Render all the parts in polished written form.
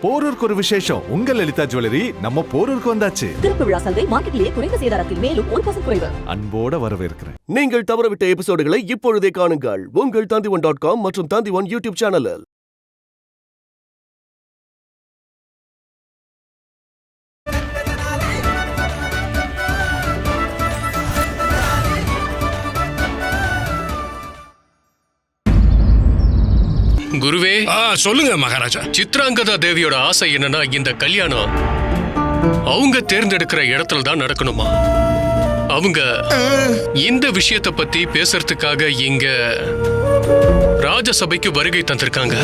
போரூருக்கு ஒரு விசேஷம். உங்கள் லலிதா ஜுவல்லரி நம்ம போரூருக்கு வந்தாச்சு. திறப்பு விழா சந்தை மார்க்கெட்டிலேயே குறைந்த சேதாரத்தில் மேலும் 1% குறைவு. அன்போட வரவேற்கிறேன். நீங்கள் தவறவிட்ட எபிசோடுகளை இப்பொழுதே காணுங்கள் உங்கள் tandivan.com மற்றும் tandivan யூடியூப் சேனலில். குருவே, சொல்லுங்க மகாராஜா. சித்ராங்கதா தேவியோட ஆசை என்னன்னா இந்த கல்யாணம் அவங்க தேர்ந்தெடுக்கிற இடத்துல தான் நடக்கணுமா. அவங்க இந்த விஷயத்தை பத்தி பேசுறதுக்காக இங்க ராஜசபைக்கு வருகை தந்திருக்காங்க.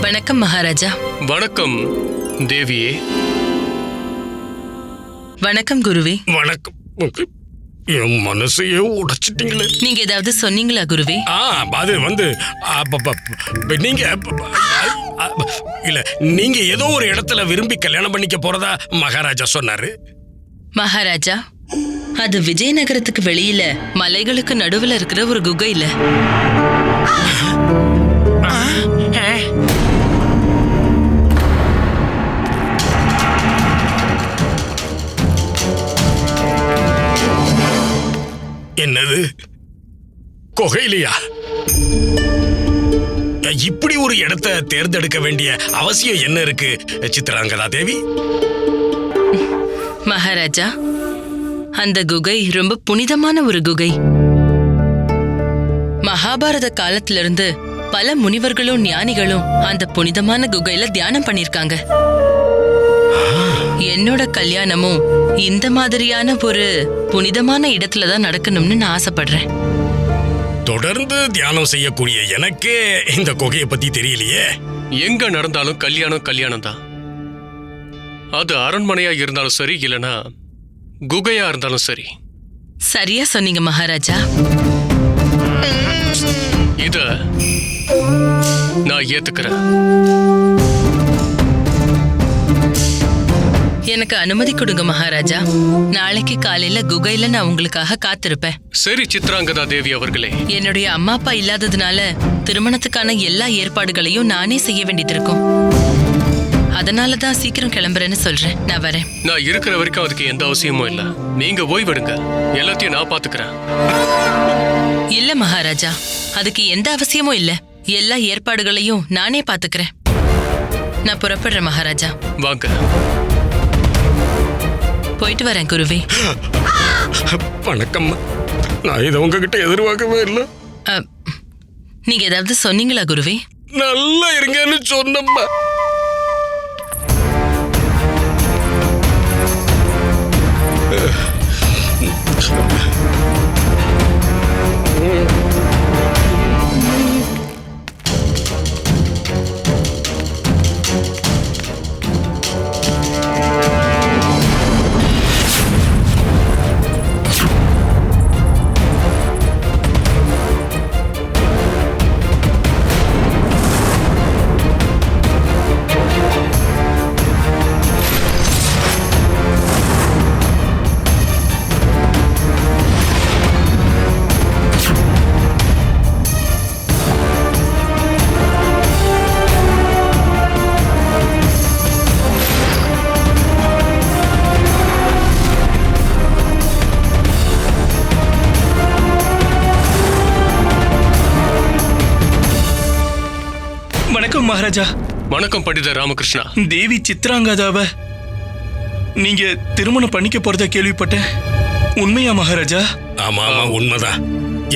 வணக்கம் மகாராஜா. வணக்கம் தேவியே. வணக்கம் குருவே. வணக்கம். என் மனசையே உடைச்சிட்டீங்களே. நீங்க ஏதாவது சொன்னீங்களா குருவே? அது வந்து நீங்க இல்ல, நீங்க ஏதோ ஒரு இடத்துல விரும்பி கல்யாணம் பண்ணிக்க போறதா மகாராஜா சொன்னாரு. மகாராஜா, அது விஜயநகரத்துக்கு வெளியில மலைகளுக்கு நடுவுல இருக்கிற ஒரு குகையில. என்னது, குகையிலையா? இப்படி ஒரு இடத்தை தேர்ந்தெடுக்க வேண்டிய அவசியம் என்ன இருக்கு சித்ராங்கதா தேவி? மகாராஜா, அந்த குகை ரொம்ப புனிதமான ஒரு குகை. மகாபாரத காலத்திலிருந்து பல முனிவர்களும் ஞானிகளும் அந்த புனிதமான குகையில தியானம் பண்ணிருக்காங்க. என்னோட கல்யாணமும் இந்த மாதிரியான ஒரு புனிதமான இடத்துலதான் நடக்கணும்னு நான் ஆசைப்படுறேன். தொடர்ந்து தியானம் செய்யக்கூடிய எனக்கே இந்த குகையை பத்தி தெரியலையே. எங்க நடந்தாலும் கல்யாணம் கல்யாணம் தான். அது அரண்மனையா இருந்தாலும் சரி, இல்லனா குகையா இருந்தாலும் சரி. சரியா சொன்னீங்க மகாராஜா. இத நான் ஏத்துக்கிறேன். எனக்கு அனுமதி கொடுங்க மகாராஜா. நாளைக்கு காலையில குகையில நான் உங்களுக்காக காத்திருப்பேன். சரி சித்ராங்கதா தேவி அவர்களே. என்னுடைய அம்மா அப்பா இல்லாததுனால திருமணத்துக்கான எல்லா ஏற்பாடுகளையும் நானே செய்ய வேண்டியது இருக்கும். அதனாலதான் சீக்கிரம் கிளம்புறேன்னு சொல்றேன். நான் வரேன். நான் இருக்கிற வரைக்கும் அதுக்கு எந்த அவசியமும் இல்ல. நீங்க ஓய்வெடுங்க, எல்லாத்தையும் நான் பாத்துக்கிறேன். இல்ல மகாராஜா, அதுக்கு எந்த அவசியமும் இல்ல. எல்லா ஏற்பாடுகளையும் நானே பாத்துக்கிறேன். நான் புறப்படுறேன் மகாராஜா. வாங்க. போயிட்டு வரேன் குருவே. வணக்கம். நான் இதை உங்ககிட்ட எதிர்பார்க்கவே இல்லை. நீங்க ஏதாவது சொன்னீங்களா குருவே? நல்லா இருங்கன்னு சொன்னம்மா. வணக்கம் மகாராஜா. வணக்கம் பண்டிதர் ராமகிருஷ்ணா. தேவி சித்ராங்கதாவை நீங்க திருமணம் பண்ணிக்க போறதா கேள்விப்பட்டேன். உண்மையா மகாராஜா? ஆமா ஆமா, உண்மைதான்.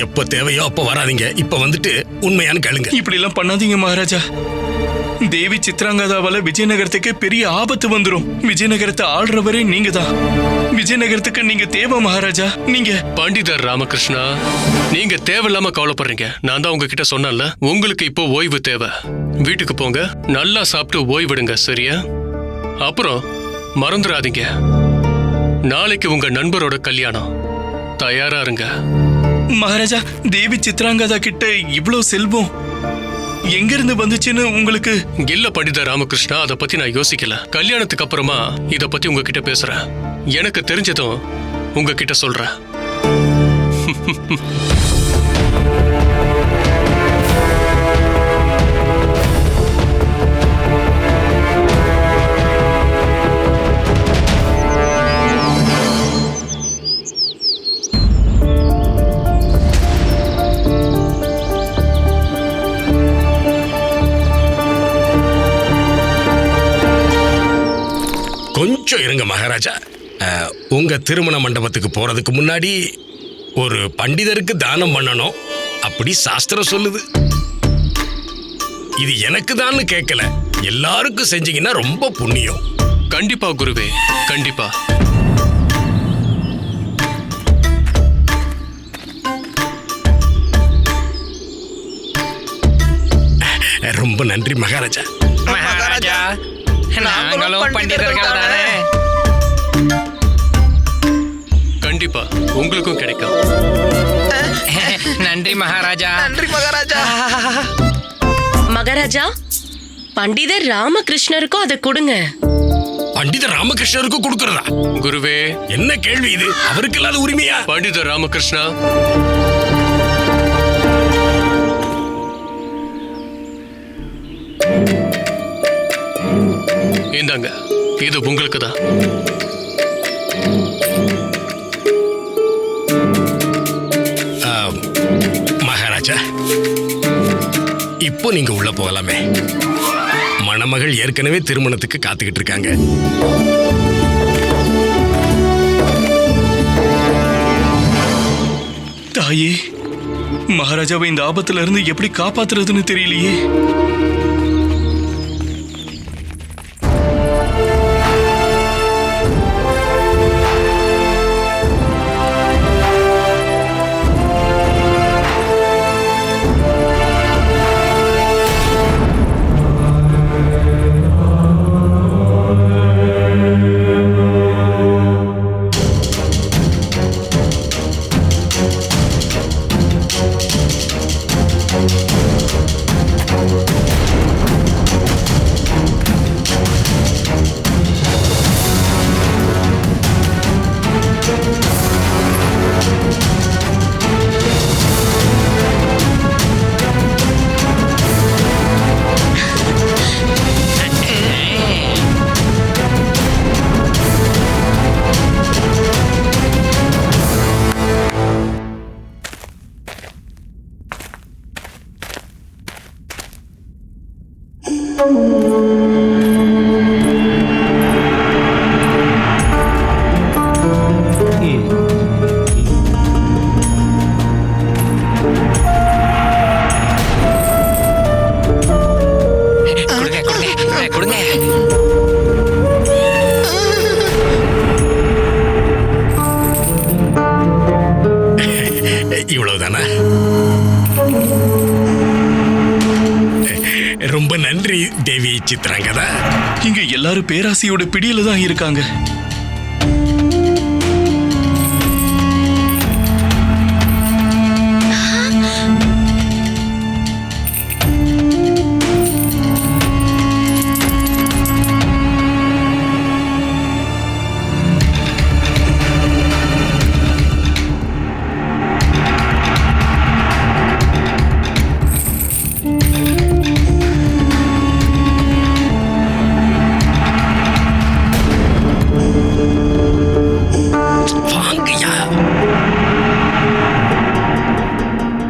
எப்ப தேவையோ அப்ப வராதீங்க. இப்ப வந்துட்டு உண்மையானு கேளுங்க. இப்படி எல்லாம் பண்ணாதீங்க மகாராஜா. தேவி சித்ராங்கதாவால விஜயநகரத்துக்கு பெரிய ஆபத்து வந்துரும். விஜயநகரத்தை ஆள்றவரே நீங்க தான். விஜயநகரத்துக்கு நீங்க தேவை மகாராஜா. நீங்க பண்டிதர் ராமகிருஷ்ணா, நீங்க தேவையில்லாம கவலைப்படுறீங்க. நான் தான் உங்ககிட்ட சொன்னேன்ல, உங்களுக்கு இப்போ ஓய்வு தேவை. வீட்டுக்கு போங்க, நல்லா சாப்பிட்டு ஓய்விடுங்க, சரியா? அப்புறம் மறந்துடாதீங்க, நாளைக்கு உங்க நண்பரோட கல்யாணம். தயாரா இருங்க. மகாராஜா, தேவி சித்ராங்கதா கிட்ட இவ்வளவு செல்வம், எங்க இருந்து வந்துச்சுன்னு உங்களுக்கு? இல்ல பண்டித ராமகிருஷ்ணா, அத பத்தி நான் யோசிக்கல. கல்யாணத்துக்கு அப்புறமா இத பத்தி உங்ககிட்ட பேசுறேன். எனக்கு தெரிஞ்சதும் உங்ககிட்ட சொல்றேன். கொஞ்சம் இருங்க மகாராஜா. உங்க திருமண மண்டபத்துக்கு போறதுக்கு முன்னாடி ஒரு பண்டிதருக்கு தானம் பண்ணணும் அப்படி சாஸ்திரம் சொல்லுது. இது எனக்கு தான் கேட்கல, எல்லாருக்கும் செஞ்சீங்கன்னா ரொம்ப புண்ணியம். கண்டிப்பா குருவே, கண்டிப்பா. ரொம்ப நன்றி மகாராஜா. மகாராஜா, நாங்களும் பண்டிதர்கள் தானே? கண்டிப்பா உங்களுக்கும் கிடைக்கும். நன்றி மகாராஜா. நன்றி மகாராஜா. மகாராஜா, பண்டிதர் ராமகிருஷ்ணருக்கும் அதை கொடுங்க. பண்டிதர் ராமகிருஷ்ணருக்கு கொடுக்கறதா? குருவே, என்ன கேள்வி இது? அவருக்கு இல்லாத உரிமையா? பண்டிதர் ராமகிருஷ்ணா, இந்தாங்க, இது உங்களுக்கு தான். மகாராஜா, இப்போ நீங்க உள்ள போகலாமே. மணமகள் ஏற்கனவே திருமணத்துக்கு காத்துக்கிட்டு இருக்காங்க. தாயே, மகாராஜாவை இந்த ஆபத்துல இருந்து எப்படி காப்பாத்துறதுன்னு தெரியலையே. இவ்வளவுதானா? ரொம்ப நன்றி தேவி சித்ராங்கதா. இங்க எல்லாரும் பேராசையோட பிடியில தான் இருக்காங்க.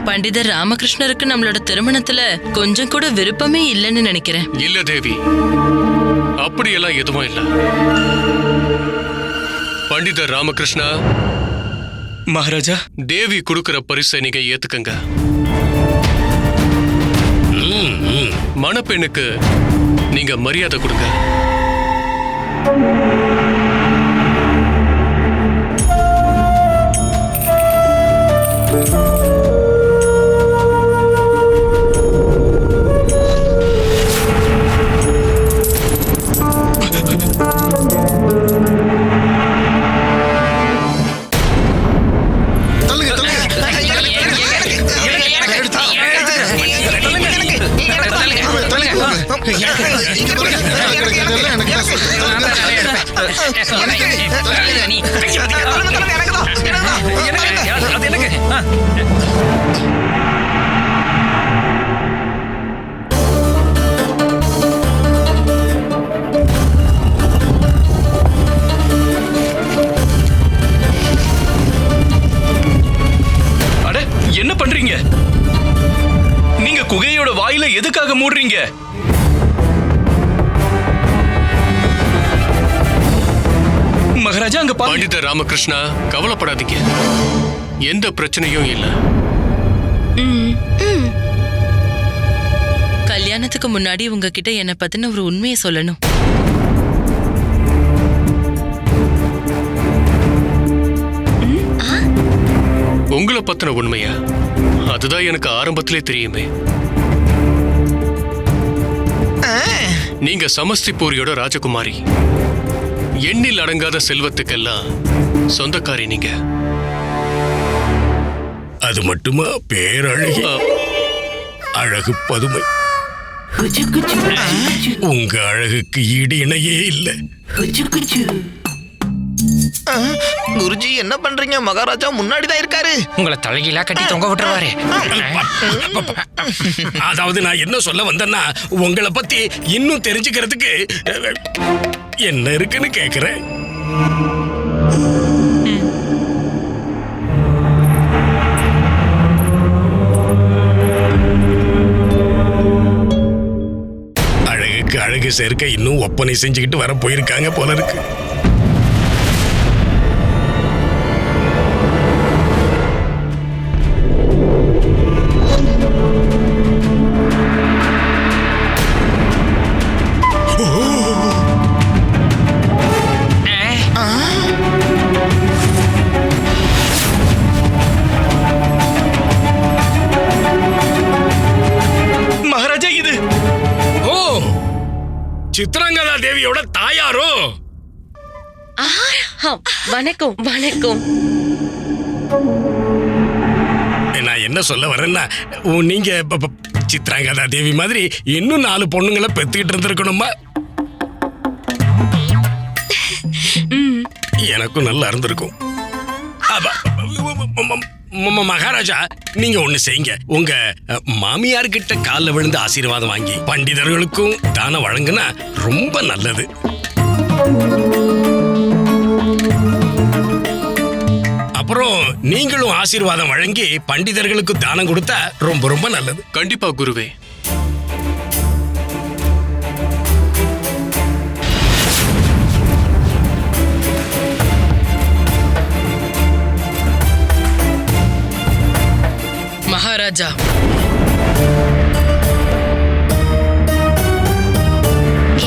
பண்டிதர் ராமகிருஷ்ணருக்கு நம்மளோட திருமணத்துல கொஞ்சம் கூட விருப்பமே இல்லைன்னு நினைக்கிறேன். இல்ல தேவி, அப்படியெல்லாம் எதுவும் இல்ல. பண்டிதர் ராமகிருஷ்ணா, மகாராஜா, தேவி கொடுக்கிற பரிசை நீங்க ஏத்துக்கங்க. மணப்பெண்ணுக்கு நீங்க மரியாதை கொடுங்க. அட என்ன பண்றீங்க? நீங்க குகையோட வாயில எதுக்காக மூடுறீங்க? மகாராஜா அங்க பாருங்க. பண்டித ராமகிருஷ்ணா, கவலைப்படாதீங்க, எந்த பிரச்சனையும் இல்ல. கல்யாணத்துக்கு முன்னாடி உங்ககிட்ட என்ன பத்தின ஒரு உண்மையை சொல்லணும். உங்களை பத்தின உண்மையா? அதுதான் எனக்கு ஆரம்பத்திலே தெரியுமே. நீங்க சமஸ்திபூரியோட ராஜகுமாரி. எண்ணில் அடங்காத செல்வத்துக்கெல்லாம் சொந்தக்காரி நீங்க. அது மட்டுமா, பேரழகி, அழகு பதுமை. உங்க அழகுக்கு ஈடு இணையே இல்லை. குருஜி என்ன பண்றீங்க? மகாராஜா முன்னாடிதான் இருக்காரு. உங்களை தலைகீழா கட்டி தொங்க விட்டுருவாரு. அதாவது நான் என்ன சொல்ல வந்தேன்னா, உங்களை பத்தி இன்னும் தெரிஞ்சுக்கிறதுக்கு என்ன இருக்குன்னு கேக்குறேன். அழகுக்கு அழகு சேர்க்க இன்னும் ஒப்பனை செஞ்சுக்கிட்டு வர போயிருக்காங்க போல இருக்கு. மகாராஜா இது சித்ராங்கதா தேவியோட தாயாரோ? வணக்கம் வணக்கம். நான் என்ன சொல்ல வரேன்னா, நீங்க சித்ராங்கதா தேவி மாதிரி இன்னும் 4 பொண்ணுங்களை பெத்துக்கிட்டு இருந்திருக்கணுமா? எனக்கும் நல்லா இருந்திருக்கும். மகாராஜா, நீங்க ஒண்ணு செய்யுங்க. உங்க மாமியார் கிட்ட கால்ல விழுந்து ஆசீர்வாதம் வாங்கி பண்டிதர்களுக்கும் தானம் வழங்குனா ரொம்ப நல்லது. அப்புறம் நீங்களும் ஆசீர்வாதம் வழங்கி பண்டிதர்களுக்கு தானம் கொடுத்தா ரொம்ப ரொம்ப நல்லது. கண்டிப்பா குருவே. மகாராஜா,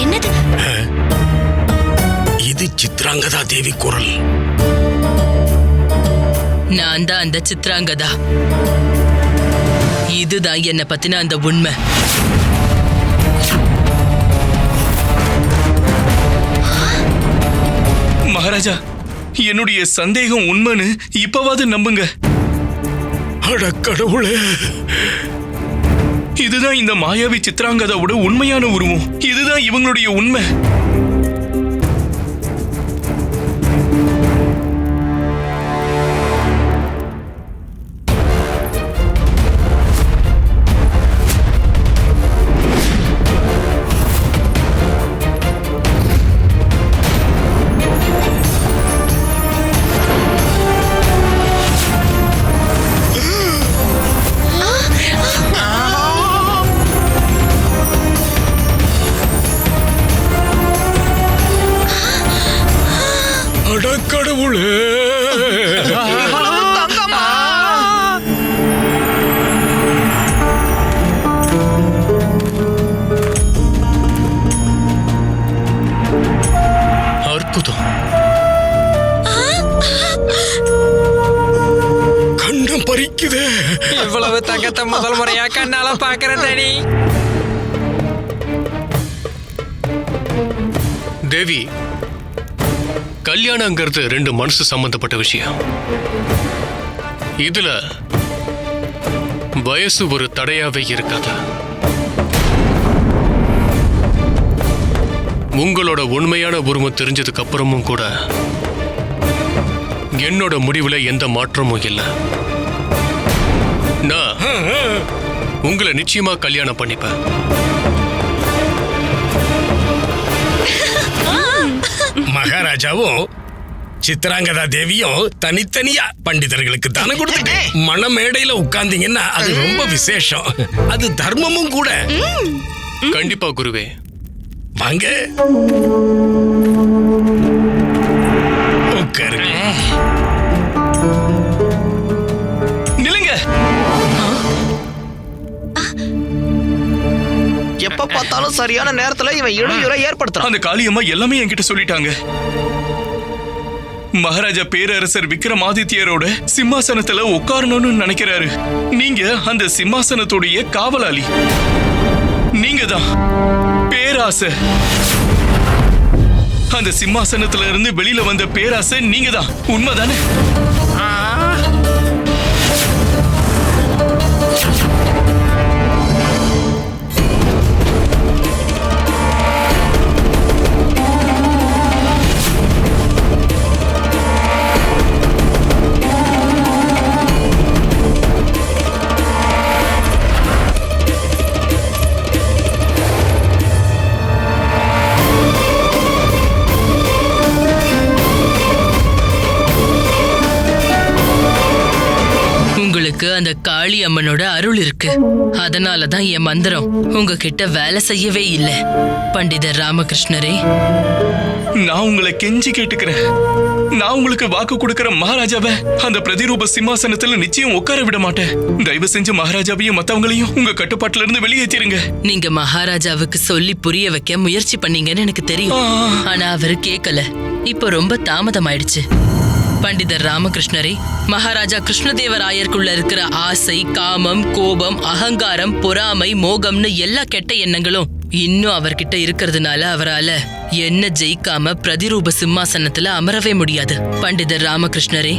என்னது இது? சித்ராங்கதா தேவி குரல். நான் தான் அந்த சித்ராங்கதா. இதுதான் என்ன பத்தின அந்த உண்மை. மகாராஜா, என்னுடைய சந்தேகம் உண்மைன்னு இப்பவாது நம்புங்க. அட கடவுளே, இதுதான் இந்த மாயாவி சித்ராங்கதாவோட உண்மையான உருவம். இதுதான் இவங்களுடைய உண்மை. கடவுளே, அற்புதம். கண்ணம் பறிக்குதே. இவ்வளவு தங்கத்தை முதல் முறையா கண்ணால பாக்குறேன் டேடி. தேவி, கல்யாணங்கிறது 2 மனசு சம்பந்தப்பட்ட விஷயம். இதுல வயசு ஒரு தடையாவே இருக்காது. உங்களோட உண்மையான உருவம் தெரிஞ்சதுக்கு அப்புறமும் கூட என்னோட முடிவுல எந்த மாற்றமும் இல்லை. நான் உங்களை நிச்சயமா கல்யாணம் பண்ணிப்பேன். மகாராஜாவும் சித்ராங்கதா தேவியும் தனித்தனியா பண்டிதர்களுக்கு தானே கொடுத்துட்டு மணமேடையில உட்கார்ந்தீங்கன்னா அது ரொம்ப விசேஷம். அது தர்மமும் கூட. கண்டிப்பா குருவே. வாங்க உட்காருங்க. நில்லுங்க. எப்ப பார்த்தாலும் சரியான நேரத்துல இவன் இடையூறை ஏற்படுத்துறான். அந்த காளியம்மா எல்லாமே என்கிட்ட சொல்லிட்டாங்க. மகாராஜா பேரரசர் விக்ரமாதித்யரோட சிம்மாசனத்துல உட்காரணும்னு நினைக்கிறாரு. நீங்க அந்த சிம்மாசனத்துடைய காவலாளி. நீங்க தான் பேராசை. அந்த சிம்மாசனத்துல இருந்து வெளியில வந்த பேராசை நீங்க தான். உண்மைதானே? உங்களுக்கு அந்த காளி அம்மனோட அருள் இருக்கு. அதனாலதான் என் மந்திரம் உங்ககிட்ட வேலை செய்யவே இல்லை. பண்டிதர் ராமகிருஷ்ணரே, நான் உங்களை கெஞ்சி கேட்டுக்கிறேன். நான் உங்களுக்கு வாக்கு கொடுக்கிற மகாராஜாவை அந்த பிரதிரூப சிம்மாசனத்துல நிச்சயம் உட்கார விட மாட்டேன். தயவு செஞ்சு மகாராஜாவையும் மத்தவங்களையும் உங்க கட்டுப்பாட்டுல இருந்து வெளியேற்றிருங்க. நீங்க மகாராஜாவுக்கு சொல்லி புரிய வைக்க முயற்சி பண்ணீங்கன்னு எனக்கு தெரியும். ஆனா அவரு கேட்கல. இப்போ ரொம்ப தாமதம் ஆயிடுச்சு. பண்டிதர் ராமகிருஷ்ணரே, மகாராஜா கிருஷ்ணதேவராயருக்குள்ள இருக்கிற ஆசை, காமம், கோபம், அகங்காரம், பொறாமை, மோகம்னு எல்லா கெட்ட எண்ணங்களும் இன்னும் அவர்கிட்ட இருக்கிறதுனால அவரால என்ன ஜெயிக்காம பிரதிரூப சிம்மாசனத்துல அமரவே முடியாது. பண்டிதர் ராமகிருஷ்ணரே,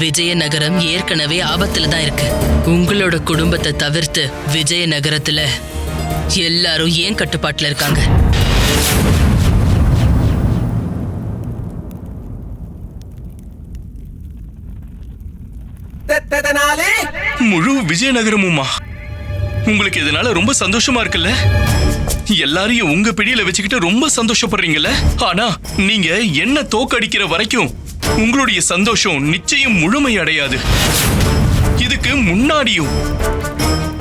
விஜயநகரம் ஏற்கனவே ஆபத்துல தான் இருக்கு. உங்களோட குடும்பத்தை தவிர்த்து விஜயநகரத்துல எல்லாரும் ஏன் கட்டுப்பாட்டுல இருக்காங்க? முழு விஜயநகரமுமா? உங்களுக்கு இதனால ரொம்ப சந்தோஷமா இருக்குல்ல? எல்லாரையும் உங்க பிடியில வச்சுக்கிட்டு ரொம்ப சந்தோஷப்படுறீங்கல்ல? ஆனா நீங்க என்ன தோக்கடிக்கிற வரைக்கும் உங்களுடைய சந்தோஷம் நிச்சயம் முழுமை அடையாது. இதுக்கு முன்னாடியும்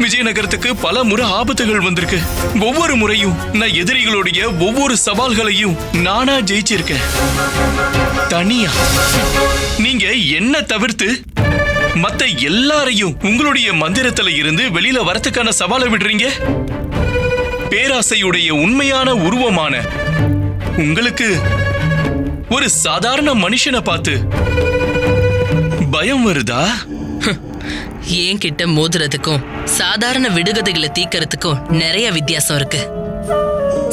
விஜயநகரத்துக்கு பல முறை ஆபத்துகள் வந்திருக்கு. ஒவ்வொரு முறையும் நான் எதிரிகளுடைய ஒவ்வொரு சவால்களையும் நானா ஜெயிச்சிருக்கேன். தனியா. நீங்க என்ன தவிர்த்து மத்த எல்லாரையும் உங்களுடைய மந்திரத்துல இருந்து வெளியில வரத்துக்கான சவாலை விடுறீங்க. பேராசையுடைய உண்மையான உருவமான உங்களுக்கு ஒரு சாதாரண மனுஷனை பார்த்து பயம் வருதா? ஏன் கிட்ட மோதுறதுக்கும் சாதாரண விடுகதைகளை தீக்கிறதுக்கும் நிறைய வித்தியாசம் இருக்கு.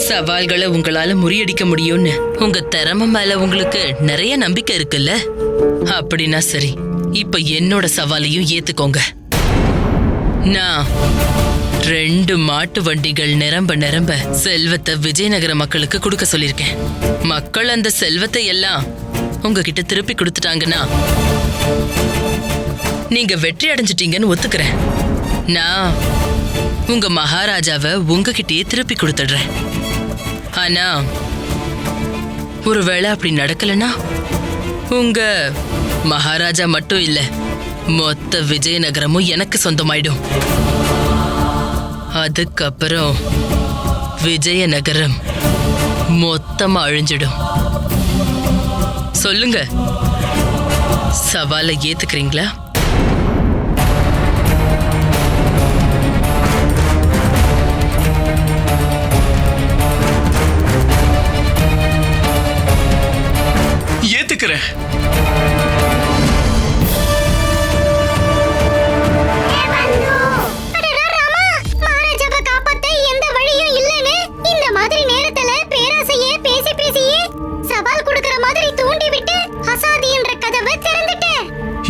சவால்களை உங்களால முறியடிக்க முடியும்னு உங்க திறமை மேல உங்களுக்கு நிறைய நம்பிக்கை இருக்குல்ல? அப்படின்னா சரி, இப்ப என்னோட சவாலையும் ஏத்துக்கோங்க. நான் 2 மாட்டு வண்டிகள் நிரம்ப நிரம்ப செல்வத்தை விஜயநகர மக்களுக்கு கொடுக்க சொல்லியிருக்கேன். மக்கள் அந்த செல்வத்தை எல்லாம் உங்ககிட்ட திருப்பி கொடுத்துட்டாங்கன்னா நீங்க வெற்றி அடைஞ்சிட்டீங்கன்னு ஒத்துக்கிறேன். நான் உங்க மகாராஜாவை உங்ககிட்டயே திருப்பி கொடுத்துடுறேன். ஆனா ஒருவேளை அப்படி நடக்கலன்னா உங்க மகாராஜா மட்டும் இல்ல, மொத்த விஜயநகரமும் எனக்கு சொந்தமாயிடும். அதுக்கப்புறம் விஜயநகரம் மொத்தமா அழிஞ்சிடும். சொல்லுங்க, சவாலை ஏத்துக்கிறீங்களா? ஏத்துக்கிறேன்.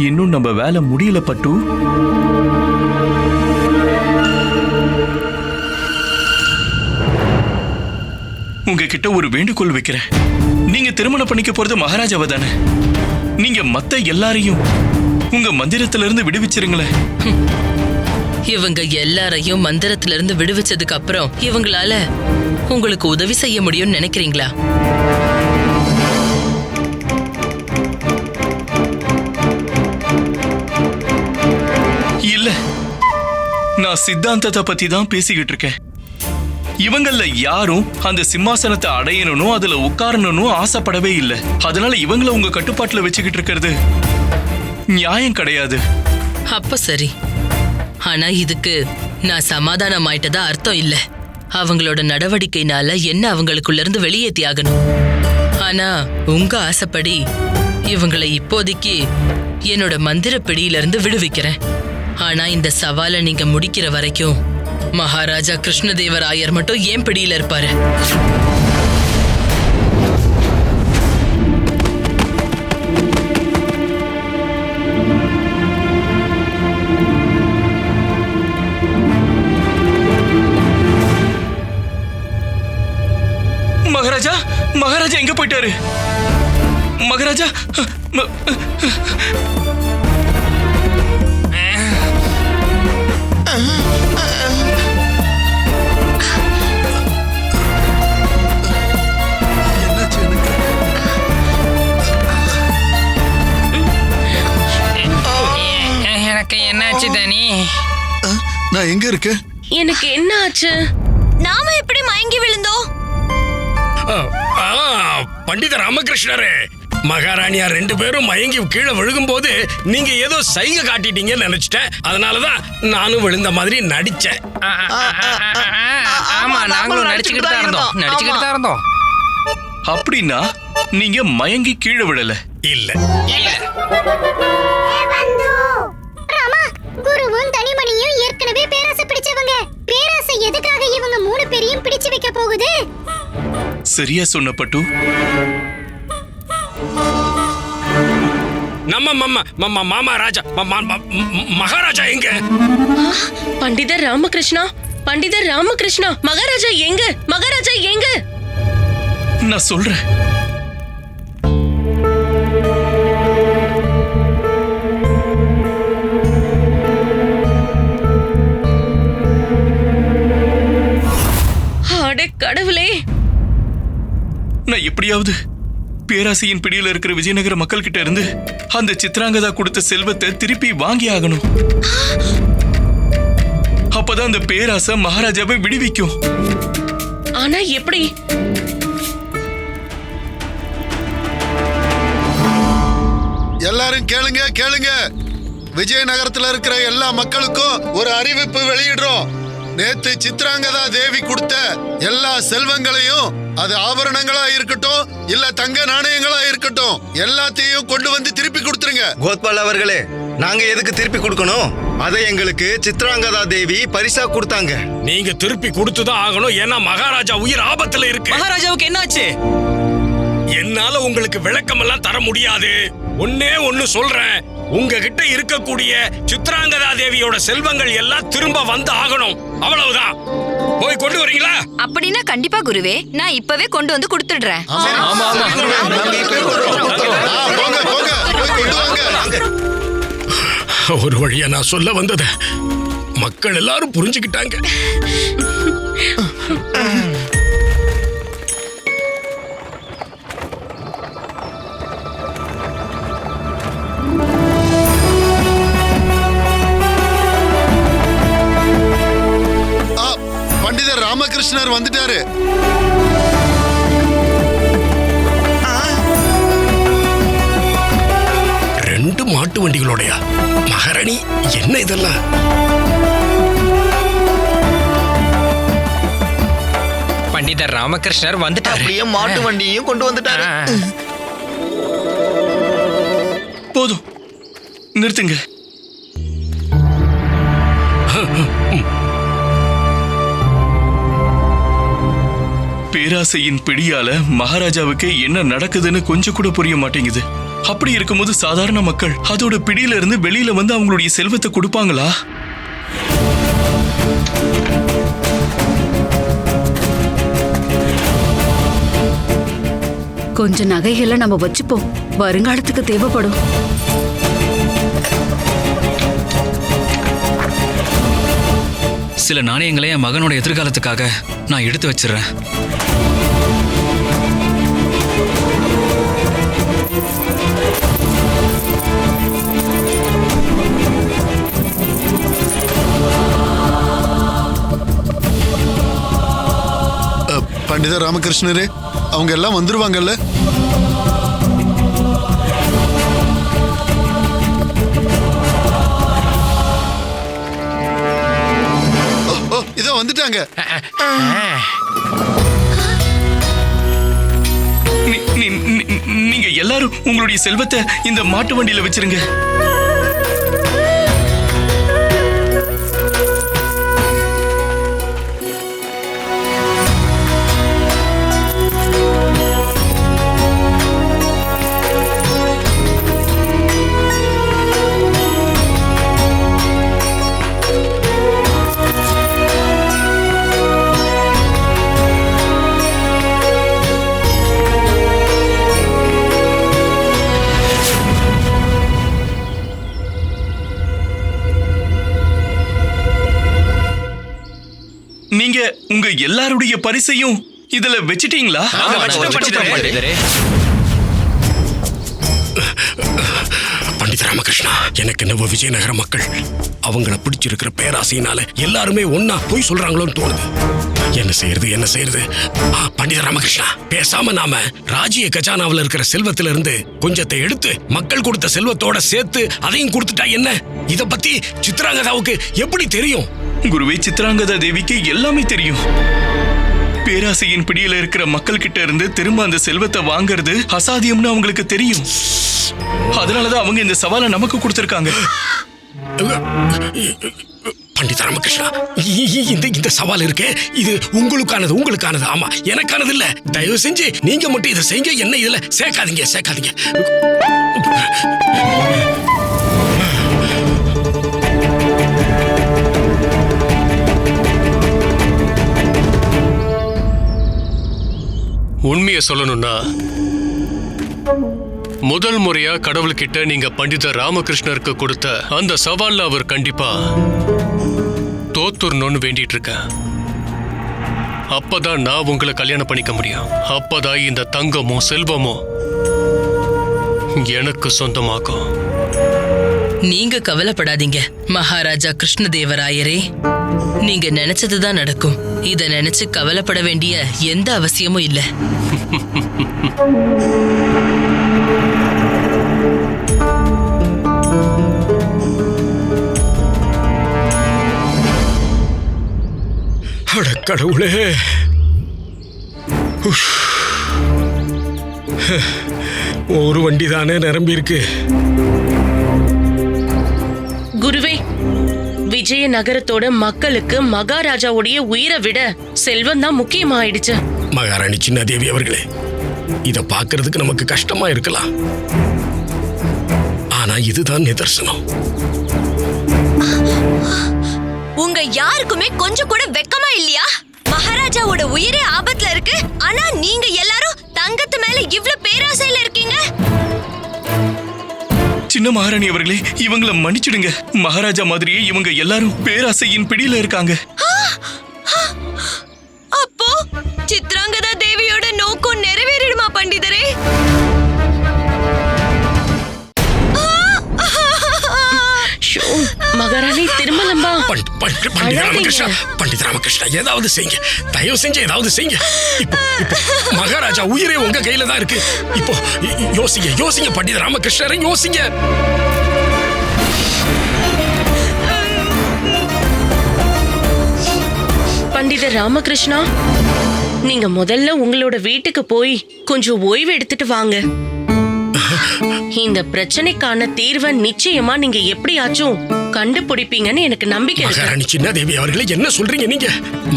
இன்னும் நம்ம வேலை முடியல பட்டு. உங்ககிட்ட ஒரு வேண்டுகோள் வைக்கிறேன். நீங்க திருமணம் பண்ணிக்க போறது மகாராஜாவை தானே? நீங்க மத்த எல்லாரையும் உங்க மந்திரத்திலிருந்து விடுவிச்சிருங்களேன். இவங்க எல்லாரையும் மந்திரத்திலிருந்து விடுவிச்சதுக்கு அப்புறம் இவங்களால உங்களுக்கு உதவி செய்ய முடியும்னு நினைக்கிறீங்களா? இல்ல, நான் சித்தாந்தத்தை பத்தி தான் பேசிக்கிட்டு இருக்கேன். இவங்கள யாரும் அந்த சிம்மாசனத்தை அடையணும், அதுல உட்காரணும்னு ஆசைப்படவே இல்லை. அதனால இவங்கள உங்க கட்டுப்பாட்டுல வச்சுக்கிட்டு இருக்கிறது நியாயம் கிடையாது. அப்ப சரி. ஆனா இதுக்கு நான் சமாதானம் ஆயிட்டதா அர்த்தம் இல்ல. அவங்களோட நடவடிக்கைனால என்ன அவங்களுக்குள்ள இருந்து வெளியேத்தி ஆகணும். ஆனா உங்க ஆசைப்படி இவங்களை இப்போதைக்கு என்னோட மந்திர பிடியிலிருந்து விடுவிக்கிறேன். ஆனா இந்த சவாலை நீங்க முடிக்கிற வரைக்கும் மகாராஜா கிருஷ்ணதேவராயர் மட்டும் ஏன் பிடியில இருப்பாரு? மகாராஜா, மகாராஜா எங்க போயிட்டாரு? மகாராஜா, எனக்கு என்னாச்சு தனி? நான் எங்க இருக்கேன்? எனக்கு என்ன ஆச்சு? நாம எப்படி மயங்கி விழுந்தோம்? பண்டித ராமகிருஷ்ணரே, மகாராணியா 2 பேரும் மயங்கி கீழே விழுகும் போது நீங்க ஏதோ சைகை காட்டிட்டீங்கன்னு நினைச்சிட்டேன். அதனாலதான் நானும் விழுந்த மாதிரி நடிச்சேன். ஆமா, நாங்களும் நடிச்சுக்கிட்டு தான் இருந்தோம். அப்படின்னா நீங்க மயங்கி கீழே விழல? இல்ல. ராமா, குருவும் தனிமணியும் ஏற்கனவே பேராசை பிடிச்சவங்க. பேராசை எதுக்காக இவங்க 3 பேரையும் பிடிச்சு வைக்க போகுது? சரியா சொன்ன பட்டு. நம்ம மாமா ராஜா மகாராஜா எங்க? பண்டிதர் ராமகிருஷ்ணா, பண்டிதர் ராமகிருஷ்ணா, மகாராஜா எங்க? மகாராஜா எங்க? நான் சொல்றேன். அட கடவுளே! நான் எப்படியாவது பேராசையின் பிடியில இருக்கிற விஜயநகர மக்கள் கிட்ட இருந்து அந்த சித்ராங்கதா கொடுத்த செல்வத்தை திருப்பி வாங்கி ஆகணும். அப்பதான் அந்த பேராசை மகாராஜாவை விடுவிக்கும். ஆனா எப்படி? எல்லாரும் கேளுங்க. விஜயநகரத்துல இருக்கிற எல்லா மக்களுக்கும் ஒரு அறிவிப்பு வெளியிடுறோம். நேத்து சித்ராங்கதா தேவி கொடுத்த எல்லா செல்வங்களையும், அது ஆபரணங்களா இருக்கட்டும் இல்ல தங்க நாணயங்களா இருக்கட்டும், எல்லாத்தையும் கொண்டு வந்து திருப்பி கொடுத்துருங்க. கோத்பால் அவர்களே, நாங்க எதுக்கு திருப்பி கொடுக்கணும்? அதை எங்களுக்கு சித்ராங்கதா தேவி பரிசா கொடுத்தாங்க. நீங்க திருப்பி கொடுத்துதான் ஆகணும். ஏன்னா மகாராஜா உயிர் ஆபத்துல இருக்கு. மகாராஜாவுக்கு என்னாச்சு? என்னால உங்களுக்கு விளக்கம் எல்லாம் தர முடியாது. ஒன்னே ஒன்னு சொல்றேன், உங்ககிட்ட இருக்கக்கூடிய சித்ராங்கதா தேவியோட செல்வங்கள் எல்லாம் திரும்ப வந்து ஆகணும். அவ்வளவுதான். போய் கொண்டு வரீங்களா? அப்படின்னா கண்டிப்பா குருவே, நான் இப்பவே கொண்டு வந்து கொடுத்துடுறேன். ஒரு வழியா நான் சொல்ல வந்தது மக்கள் எல்லாரும் புரிஞ்சுக்கிட்டாங்க. பண்டிதர் ராமகிருஷ்ணர் வந்துட்டாரு. ரெண்டு மாட்டு வண்டிகளோடயா? மகாராணி, என்ன இதெல்லாம்? பண்டிதர் ராமகிருஷ்ணர் வந்துட்டாரு. அப்படியே மாட்டு வண்டியையும் கொண்டு வந்துட்டாரு. போதும், நிறுத்துங்க. பேராசையின் பிடியால மகாராஜாவுக்கு என்ன நடக்குதுன்னு கொஞ்சம் கூட புரிய மாட்டேங்குது. அப்படி இருக்கும்போது சாதாரண மக்கள் அதோட பிடியில இருந்து வெளியில வந்து அவங்களுடைய செல்வத்தை கொடுப்பாங்களா? கொஞ்சம் நகைகளை நம்ம வச்சுப்போம், வருங்காலத்துக்கு தேவைப்படும். சில நாணயங்களை என் மகனோட எதிர்காலத்துக்காக நான் எடுத்து வச்சிடுறேன். பண்டித ராமகிருஷ்ணரே, அவங்க எல்லாம் வந்துருவாங்கல்ல? இதோ வந்துட்டாங்க. நீங்க எல்லாரும் உங்களுடைய செல்வத்தை இந்த மாட்டு வண்டியில வச்சிருங்க. நீங்க உங்க எல்லாருடைய பரிசையும் இதுல வச்சிட்டீங்களா? பண்டித ராமகிருஷ்ணா, எனக்கு நவ விஜயநகர மக்கள் அவங்கள பிடிச்சிருக்கிற பேராசையினால எல்லாருமே ஒன்னா போய் சொல்றாங்களோன்னு தோணுது. என்ன செய்யறது? பண்டித ராமகிருஷ்ணா, பேசாம நாம ராஜ்ய கஜானாவில் இருக்கிற செல்வத்தில இருந்து கொஞ்சத்தை எடுத்து மக்கள் கொடுத்த செல்வத்தோட சேர்த்து அதையும் கொடுத்துட்டா என்ன? இத பத்தி சித்ராங்கதாவுக்கு எப்படி தெரியும்? குருவே, சித்ராங்கதா தேவிக்கு எல்லாமே தெரியும். பேராசையின் பிடியில இருக்கிற மக்கள் கிட்ட இருந்து திரும்ப அந்த செல்வத்தை வாங்குறது அசாத்தியம்னு அவங்களுக்கு தெரியும். அதனாலதான் அவங்க இந்த சவாலை நமக்கு கொடுத்திருக்காங்க. பண்டித ராமகிருஷ்ணா, இந்த சவால் இருக்கு, இது உங்களுக்கானது. ஆமா, எனக்கானது இல்ல. தயவு செஞ்சு நீங்க மட்டும் இதை செய்யுங்க, என்ன இதுல சேர்க்காதீங்க. உண்மையை சொல்லணும்னா, முதல் முறையா கடவுள்கிட்ட நீங்க பண்டித ராமகிருஷ்ணருக்கு கொடுத்த அந்த சவால்ல அவர் கண்டிப்பா தோத்துறணும்னு வேண்டிட்டு இருக்க. அப்பதான் நான் உங்களை கல்யாணம் பண்ணிக்க முடியும். அப்பதான் இந்த தங்கமும் செல்வமும் எனக்கு சொந்தமாகும். நீங்க கவலைப்படாதீங்க மகாராஜா கிருஷ்ணதேவராயரே. நீங்க நினைச்சதுதான் நடக்கும். இத நினைச்சு கவலைப்பட வேண்டிய எந்த அவசியமும் இல்ல. கடவுளே, ஒரு வண்டி தானே நிரம்பி இருக்கு. குருவே, விஜயநகரத்தோட மக்களுக்கு மகாராஜாவுடைய உயிரை விட செல்வம் தான் முக்கியமாயிடுச்சு. மகாராணி சின்னாதேவி அவர்களே, இத பாக்குறதுக்கு நமக்கு கஷ்டமா இருக்கலாம், ஆனா இதுதான் நிதர்சனம். உங்க யாருக்குமே கொஞ்சம் கூட வெக்கமா இல்லையா? மகாராஜாவோட உயிரே ஆபத்துல இருக்கு, ஆனா நீங்க எல்லாரும் தங்கத்து மேல இவ்ளோ பேராசையில இருக்கீங்க. சின்ன மகாராணி அவர்களே, இவங்கள மன்னிச்சிடுங்க. மகாராஜா மாதிரியே இவங்க எல்லாரும் பேராசையின் பிடியில இருக்காங்க. அப்போ சித்ராங்கதா தேவியோட நோக்கம் நிறைவேறிடுமா பண்டிதரே? மகாராணி திருமலம்பா, பண்டித ராமகிருஷ்ணா, ஏதாவது செய்யுங்க, தயவு செஞ்சு ஏதாவது செய்யுங்க. இப்போ மகாராஜா உயிரே உங்க கையில தான் இருக்கு. இப்போ யோசிங்க பண்டித ராமகிருஷ்ணரை யோசிங்க. பண்டித ராமகிருஷ்ணா, நீங்க முதல்ல உங்களோட வீட்டுக்கு போய் கொஞ்சம் ஓய்வு எடுத்துட்டு வாங்க. இந்த பிரச்சனைக்கான தீர்வை நிச்சயமா நீங்க எப்படியாச்சும் கண்டுபிடிப்பீங்கன்னு எனக்கு நம்பிக்கை இருக்கு. மகாராணி சின்னாதேவி அவர்களே, என்ன சொல்றீங்க நீங்க?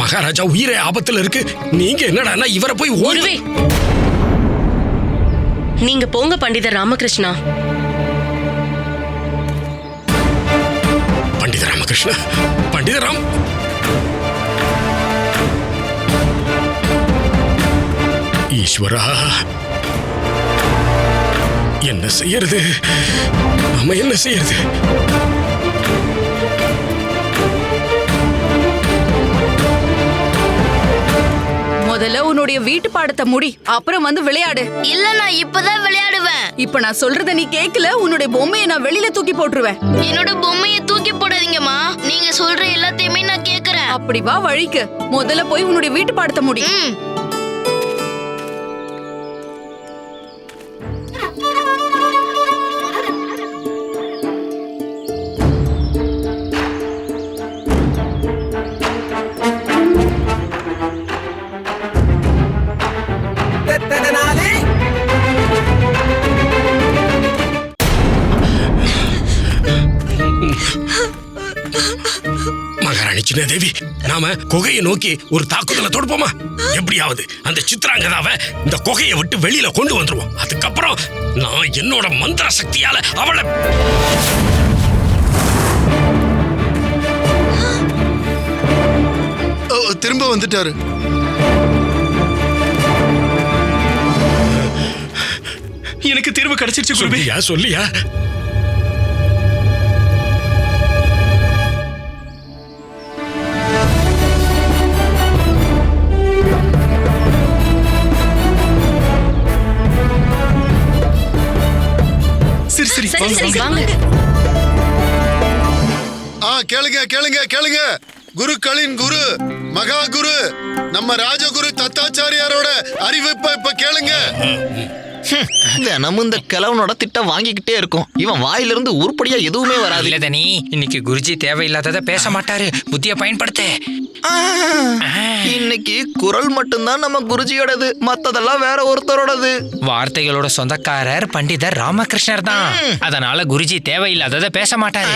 மகாராஜா உயிரே ஆபத்துல இருக்கு, நீங்க என்னடா இவரை போய் ஓய்வே. நீங்க போங்க பண்டித ராமகிருஷ்ணா. பண்டித ராமகிருஷ்ணா, பண்டித ராம், ஈஸ்வரா, என்ன செய்யறது? நாம என்ன செய்யறது? முதல்ல உன்னுடைய வீட்டு பாடத்தை முடி, அப்புறம் வந்து விளையாடு. இல்ல, நான் இப்பதான் விளையாடுவேன். இப்ப நான் சொல்றத நீ கேக்கல, உன்னுடைய பொம்மையை நான் வெளியில தூக்கி போட்டுருவேன். என்னோட பொம்மையை தூக்கி போடாதீங்கம்மா. நீங்க சொல்ற எல்லாத்தையுமே நான் கேக்குறேன். அப்படி வா வழிக்கு. முதல்ல போய் உன்னுடைய வீட்டு பாடத்தை முடி. மகாராணி சின்ன தேவி, நாம குகையை நோக்கி ஒரு தாக்குதலை தொடுப்போமா? எப்படியாவது அந்த சித்ராங்கதாவை இந்த குகையை விட்டு வெளியில கொண்டு வந்துருவோம். அதுக்கப்புறம் நான் என்னோட மந்திர சக்தியால அவளை திரும்ப வந்துட்டாரு. எனக்கு தீர்வு கிடைச்சிருச்சு குருவே. சொல்லியா? சரி வாங்க. கேளுங்க கேளுங்க கேளுங்க. குருக்களின் குரு மகா குரு நம்ம ராஜகுரு தத்தாச்சாரியாரோட அறிவிப்பை இப்ப கேளுங்க. தினமும் இந்த கிழவனோட திட்டம் வாங்கிக்கிட்டே இருக்கும். இவன் வாயிலிருந்து உருப்படியா எதுவுமே வராது. இல்ல தனி, இன்னைக்கு குருஜி தேவையில்லாததை பேச மாட்டாரு. புத்திய பயன்படுத்த. இன்னைக்கு குரல் மட்டும்தான் நம்ம குருஜியோடது, மத்ததெல்லாம் வேற ஒருத்தரோடது. வார்த்தைகளோட சொந்தக்காரர் பண்டிதர் ராமகிருஷ்ணர் தான். அதனால குருஜி தேவையில்லாததை பேச மாட்டாரு.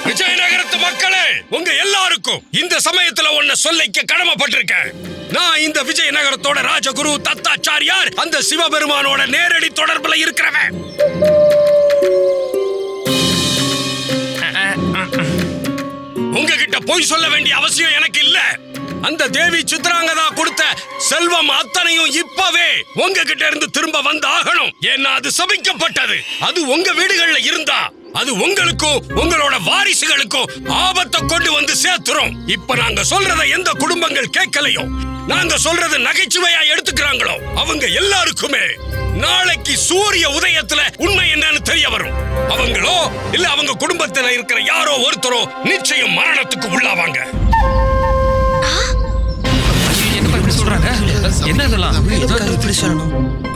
விஜயநகரத்து மக்களே, உங்க எல்லாருக்கும் இந்த சமயத்துல ஒன்ன சொல்லிக்க கடமைப்பட்டிருக்கேன். நான் இந்த விஜயநகரத்தோட ராஜகுரு தத்தாச்சாரியார், அந்த சிவபெருமானோட நேரடி தொடர்புல இருக்கிறவன். உங்ககிட்ட பொய் சொல்ல வேண்டிய அவசியம் எனக்கு இல்ல. அந்த தேவி சித்ராங்கதா கொடுத்த செல்வம் அத்தனையும் இப்பவே உங்ககிட்ட இருந்து திரும்ப வந்து ஆகணும். ஏன்னா அது சபிக்கப்பட்டது. அது உங்க வீடுகள்ல இருந்தா அது உங்களுக்கும் உங்களோட வாரிசுகளுக்கும் ஆபத்தை கொண்டு வந்து சேர்த்துரும். இப்ப நாங்க சொல்றத எந்த குடும்பங்கள் கேட்கலையோ, நாங்க சொல்றது நகைச்சுவையா எடுத்துக்கிறாங்களோ, அவங்க எல்லாருக்குமே நாளைக்கு சூரிய உதயத்துல உண்மை என்னன்னு தெரிய வரும். அவங்களோ இல்ல அவங்க குடும்பத்துல இருக்கிற யாரோ ஒருத்தரோ நிச்சயம் மரணத்துக்கு உள்ளாவாங்க.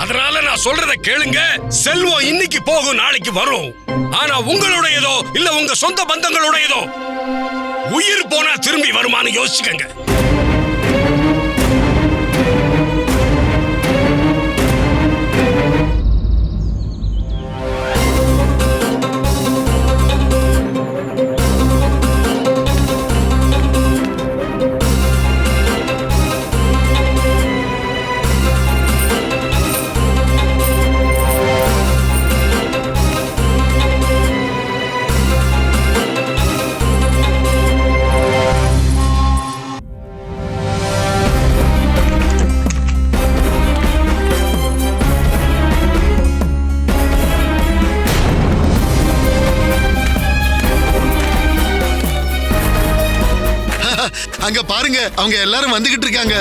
அதனால நான் சொல்றத கேளுங்க. செல்வம் இன்னைக்கு போகும், நாளைக்கு வரும். ஆனா உங்களுடையதோ இல்ல உங்க சொந்த பந்தங்களுடையதோ உயிர் போனா திரும்பி வருமானு யோசிச்சுக்கங்க. அங்க பாருங்க, அவங்க எல்லாரும் வந்துகிட்டு இருக்காங்க.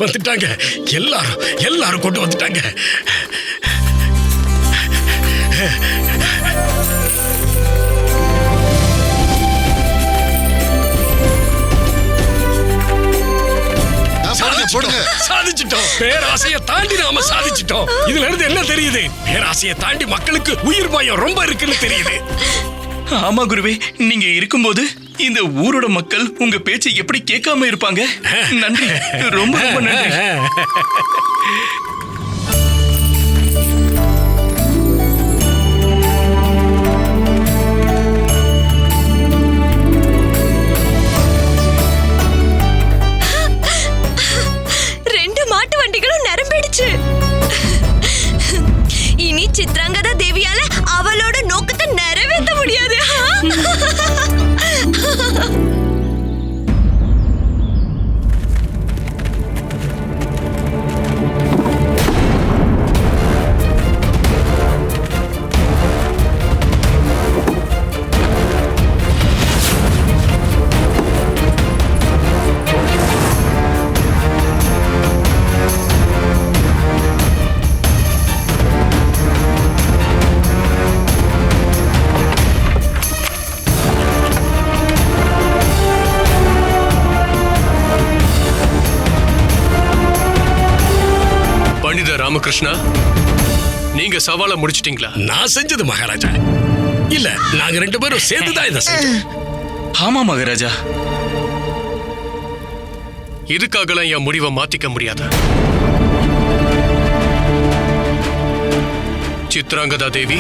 வந்துட்டாங்க. எல்லாரும் கொண்டு வந்துட்டாங்க. சாதிச்சிட்டோம். பேராசையை தாண்டி நாம சாதிச்சிட்டோம். இதுல இருந்து என்ன தெரியுது? பேராசையை தாண்டி மக்களுக்கு உயிர் பயம் ரொம்ப இருக்குன்னு தெரியுது. ஆமா குருவே, நீங்க இருக்கும்போது இந்த ஊரோட மக்கள் உங்க பேச்சை எப்படி கேட்காம இருப்பாங்க? நன்றி, ரொம்ப ரொம்ப நன்றி. மாட்டு வண்டிகளும் நிரம்பிடுச்சு. பண்டிதர் ராமகிருஷ்ணா, நீங்க சவாலை முடிச்சிட்டீங்களா? நான் செஞ்சது மகாராஜா. இல்ல, நாங்க 2 பேரும் சேர்ந்துதான் இதை செஞ்சோம். ஆமா மகாராஜா. இதுக்காகலாம் என் முடிவை மாத்திக்க முடியாது. சித்ராங்கதா தேவி,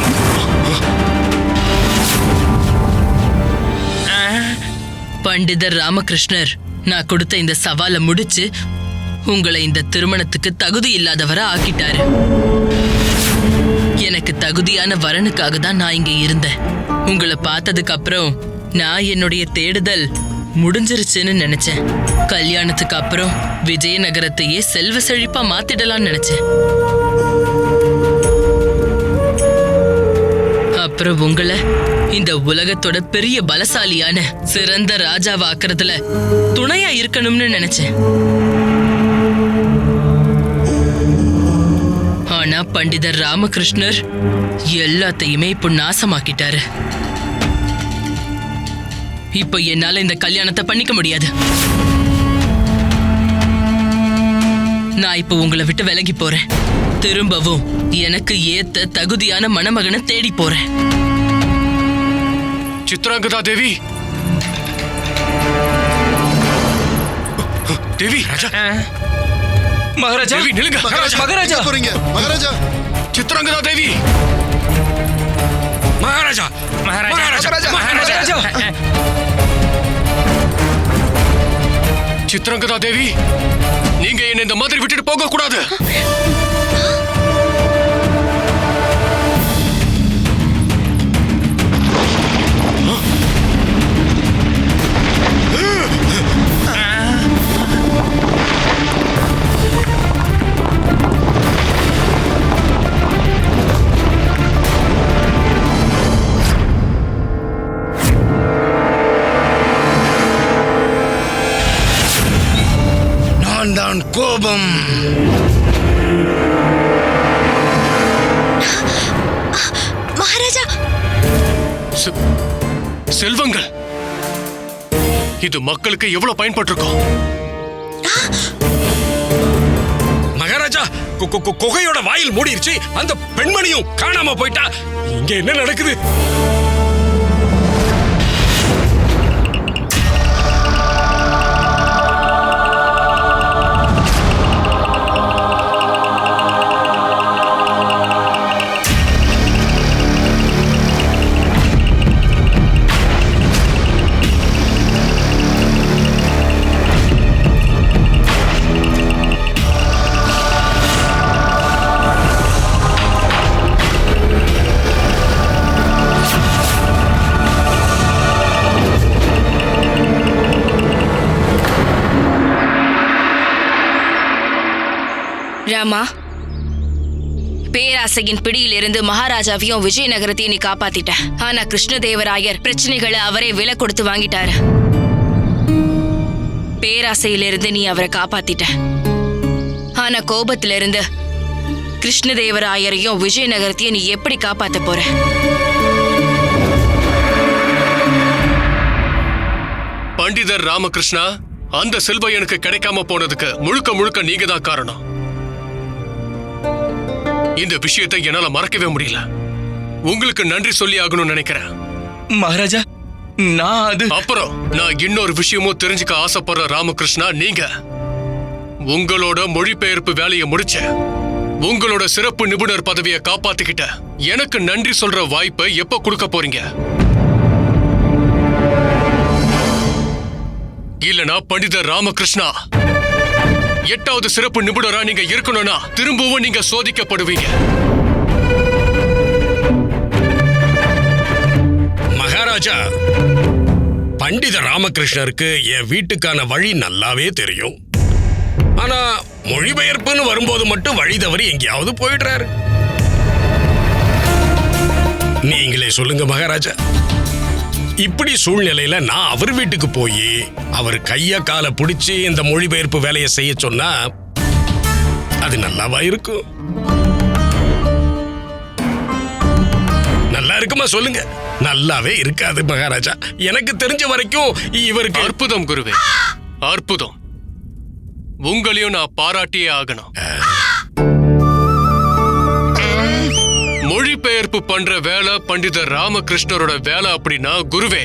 பண்டிதர் ராமகிருஷ்ணர் நான் கொடுத்த இந்த சவாலை முடிச்சு உங்களை இந்த திருமணத்துக்கு தகுதி இல்லாதவரை ஆக்கிட்டாரு. எனக்கு தகுதியான வரனுக்காக தான் நான் இங்க இருந்தேன். உங்களை பார்த்ததுக்கு அப்புறம் நான் என்னுடைய தேடுதல் முடிஞ்சிருச்சுன்னு நினைச்சேன். கல்யாணத்துக்கு அப்புறம் விஜயநகரத்தையே செல்வ செழிப்பா மாத்திடலாம்னு நினைச்சேன். அப்புறம் உங்களை இந்த உலகத்தோட பெரிய பலசாலியான சிறந்த ராஜாவாக்குறதுல துணையா இருக்கணும்னு நினைச்சேன். ஆனா பண்டிதர் ராமகிருஷ்ணர் எல்லாத்தையுமே இப்போ நாசமாக்கிட்டாரு. இப்போ என்னால இந்த கல்யாணத்தை பண்ணிக்க முடியாது. நான் இப்போ உங்களை விட்டு விலகி போறேன். திரும்பவும் எனக்கு ஏத்த தகுதியான மணமகனை தேடி போறேன். சித்ராங்கதா தேவி, தேவி, மகாராஜா, தேவி நில்லுங்க. மகாராஜா, போறீங்க மகாராஜா. சித்ராங்கதா தேவி, மகாராஜா, மகாராஜா, மகாராஜா. சித்ராங்கதா தேவி, நீங்க என்ன இந்த மாதிரி விட்டுட்டு போக கூடாது. நான் தான் கோபம். மகாராஜா, செல்வங்கள் இது மக்களுக்கு எவ்வளவு பயன்பட்டிருக்கும். மகாராஜா, குகையோட வாயில் மூடிருச்சு. அந்த பெண்மணியும் காணாம போயிட்டா. இங்க என்ன நடக்குது? ராமா, பேராசையின் பிடியிலிருந்து மகாராஜாவையும் விஜயநகரத்தையும் நீ காப்பாத்திட்ட. ஆனா கிருஷ்ணதேவராயர் பிரச்சனைகளை அவரே விலை கொடுத்து வாங்கிட்டாரு. பேராசையிலிருந்து நீ அவரை காப்பாத்திட்ட. ஆனா கோபத்திலிருந்து கிருஷ்ணதேவராயரையும் விஜயநகரத்தையும் நீ எப்படி காப்பாத்த போற? பண்டிதர் ராமகிருஷ்ணா, அந்த செல்வம் எனக்கு கிடைக்காம போனதுக்கு முழுக்க முழுக்க நீங்க தான் காரணம். இந்த விஷயத்தை என்னால மறக்கவே முடியல. உங்களுக்கு நன்றி சொல்லி ஆகணும்னு நினைக்கிறேன். மகாராஜா, அப்புறம் நான் இன்னொரு விஷயமும் தெரிஞ்சுக்க ஆசைப்படுற ராமகிருஷ்ணா, நீங்க உங்களோட மொழிபெயர்ப்பு வேலையை முடிச்ச உங்களோட சிறப்பு நிபுணர் பதவியை காப்பாத்திக்கிட்ட எனக்கு நன்றி சொல்ற வாய்ப்பை எப்ப கொடுக்க போறீங்க? இல்லனா பண்டிதர் ராமகிருஷ்ணா, 8வது சிறப்பு நிபுணரா நீங்க இருக்கணும்னா திரும்பவும் நீங்க சோதிக்கப்படுவீங்க. மகாராஜா, பண்டித ராமகிருஷ்ணருக்கு என் வீட்டுக்கான வழி நல்லாவே தெரியும். ஆனா மொழிபெயர்ப்புன்னு வரும்போது மட்டும் வழி தவறி எங்கேயாவது போயிடுறாரு. நீங்களே சொல்லுங்க மகாராஜா, இப்படி சூழ்நிலையில நான் அவர் வீட்டுக்கு போய் அவர் கைய காலை பிடிச்சி இந்த மொழிபெயர்ப்பு வேலையை செய்ய சொன்னா அது நல்லாவா இருக்கும்? நல்லா இருக்குமா சொல்லுங்க? நல்லாவே இருக்காது மகாராஜா. எனக்கு தெரிஞ்ச வரைக்கும் இவருக்கு அற்புதம் குருவே, அற்புதம். உங்களையும் நான் பாராட்டியே ஆகணும். மொழிபெயர்ப்பு பண்ற வேலை பண்டிதர் ராமகிருஷ்ணரோட வேலை அப்படின்னா குருவே,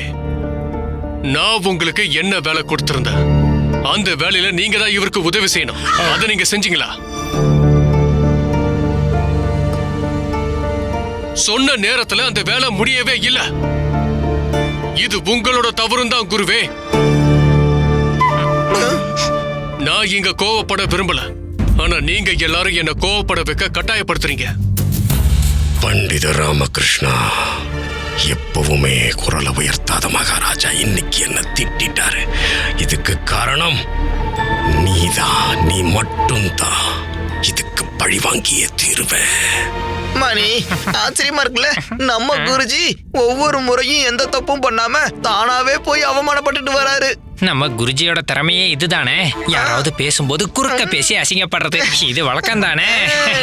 நான் உங்களுக்கு என்ன வேலை கொடுத்திருந்தேன் அந்த வேலையில நீங்க தான் இவருக்கு உதவி செய்யணும். அதை நீங்க செஞ்சீங்களா? சொன்ன நேரத்துல அந்த வேலை முடியவே இல்ல. இது உங்களோட தவறும் தான் குருவே. நான் இங்க கோவப்பட விரும்பல, ஆனா நீங்க எல்லாரும் என்ன கோவப்பட வைக்க கட்டாயப்படுத்துறீங்க. பண்டித ராமகிருஷ்ணா, எப்பவுமே குரலை உயர்த்தாத மகாராஜா இன்னைக்கு என்ன திட்டாரு. இதுக்கு காரணம் நீதான், நீ மட்டும்தான். இதுக்கு பழி வாங்கியே தீருவேன். மணி, ஆச்சரியமா இருக்குல்ல, நம்ம குருஜி ஒவ்வொரு முறையும் எந்த தப்பும் பண்ணாம தானாவே போய் அவமானப்பட்டுட்டு வராரு. நம்ம குருஜியோட திறமையே இதுதானே. யாராவது பேசும்போது குறுக்க பேசி அசிங்கப்படுறது இது வழக்கம் தானே.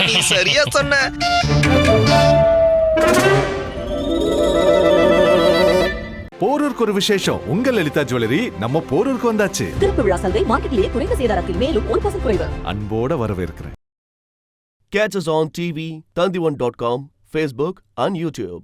நீ சரியா சொன்ன. போரூருக்கு ஒரு விசேஷம். உங்கள் லலிதா ஜுவல்லரி நம்ம போரூருக்கு வந்தாச்சு. திறப்பு விழா சந்தை மார்க்கெட்டிலேயே குறைந்த சேதாரத்தில் மேலும் 1% குறைவு. அன்போட வரவேற்கிறேன். Catch us on TV, Tandivan.com, Facebook and YouTube.